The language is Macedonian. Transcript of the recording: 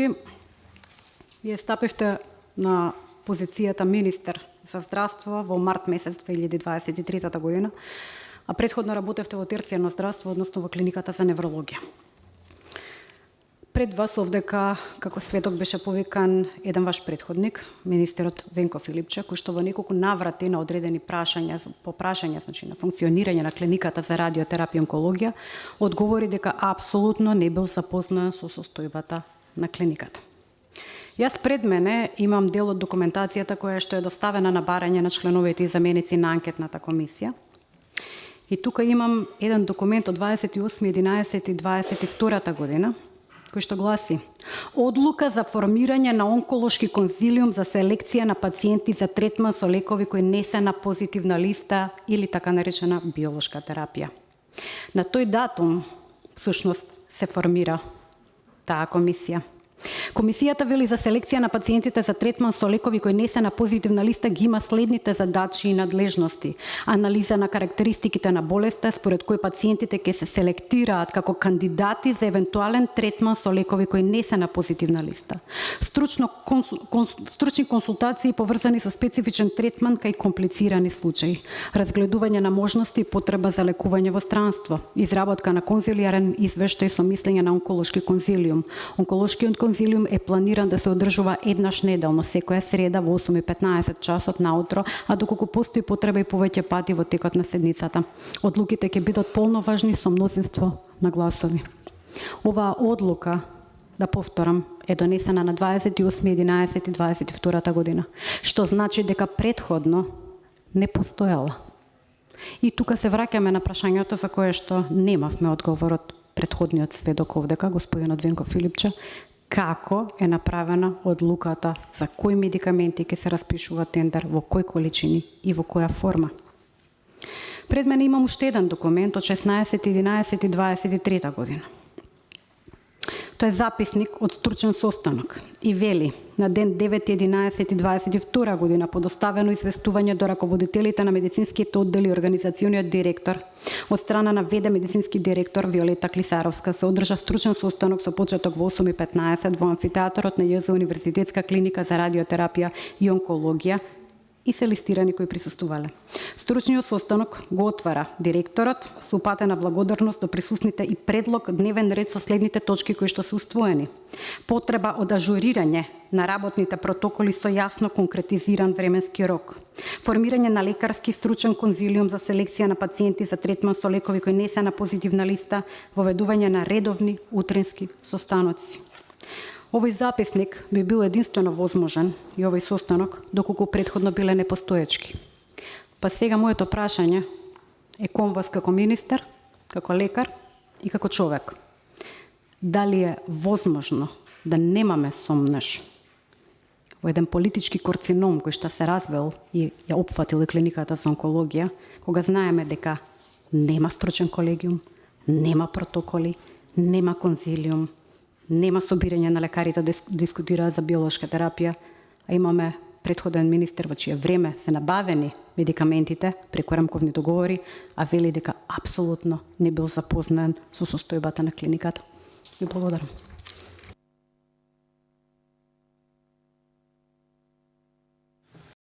присутни, вие стапивте на позицијата министер за здравство во март месец 2023 година, а претходно работевте во терцијарно здравство, односно во клиниката за неврологија. Пред вас овдека, како сведок, беше повикан еден ваш претходник, министерот Венко Филипче, кој што во неколку наврати на одредени прашања, значи на функционирање на клиниката за радиотерапија и онкологија, одговори дека апсолутно не бил запознаен со состојбата на клиниката. Јас пред мене имам дел од документацијата која што е доставена на барање на членовите и заменици на анкетната комисија. И тука имам еден документ од 28.11.22 година, кој што гласи: Одлука за формирање на онколошки конзилиум за селекција на пациенти за третман со лекови кои не се на позитивна листа или така наречена биолошка терапија. На тој датум, всушност, се формира таа комисија. Комисијата вели за селекција на пациентите за третман со лекови кои не се на позитивна листа ги има следните задачи и надлежности: анализа на карактеристиките на болеста, според кои пациентите ќе се селектираат како кандидати за евентуален третман со лекови кои не се на позитивна листа, стручни консултации поврзани со специфичен третман кај комплицирани случаи, разгледување на можности и потреба за лекување во странство, изработка на конзилијарен извештај со мислење на онколошки конзилиум. Онколошкиот конзилиум е планиран да се одржува еднаш неделно, секоја среда во 8:15 часот наутро, а доколку постои потреба и повеќе пати во текот на седницата. Одлуките ќе бидат полноважни со мнозинство на гласови. Оваа одлука, да повторам, е донесена на 28.11.22 година, што значи дека претходно не постоела. И тука се враќаме на прашањето за кое што немавме одговор од претходниот сведок овдека, господинот Венко Филипче, како е направена одлуката за кои медикаменти ќе се распишува тендер, во кои количини и во која форма. Пред мене имам уште еден документ од 16.11.23 година. Тој е записник од стручен состанок и вели: на ден 9.11.22 година подоставено известување до раководителите на медицинските оддели и организациониот директор од страна на ВД медицински директор Виолета Клисаровска се одржа стручен состанок со почеток во 8:15 во амфитеатарот на ЈЗ Универзитетска клиника за радиотерапија и онкологија и се листирани кои присуствувале. Стручниот состанок го отвара директорот со упатена благодарност до присутните и предлог дневен ред со следните точки кои што се уствоени: потреба од ажурирање на работните протоколи со јасно конкретизиран временски рок, формирање на лекарски стручен конзилиум за селекција на пациенти за третман со лекови кои не се на позитивна листа, воведување на редовни утрински состаноци. Овој записник би бил единствено возможен и овој состанок доколку претходно биле непостоечки. Па сега моето прашање е кон вас како министер, како лекар и како човек. Дали е возможно да немаме сомнеш во еден политички карцином кој што се развил и ја опфатил клиниката за онкологија, кога знаеме дека нема стручен колегиум, нема протоколи, нема конзилиум, нема собирање на лекарите да дискутираат за биолошка терапија, а имаме претходен министер во чие време се набавени медикаментите преку рамковни договори, а вели дека апсолутно не бил запознаен со состојбата на клиниката. Ви благодарам.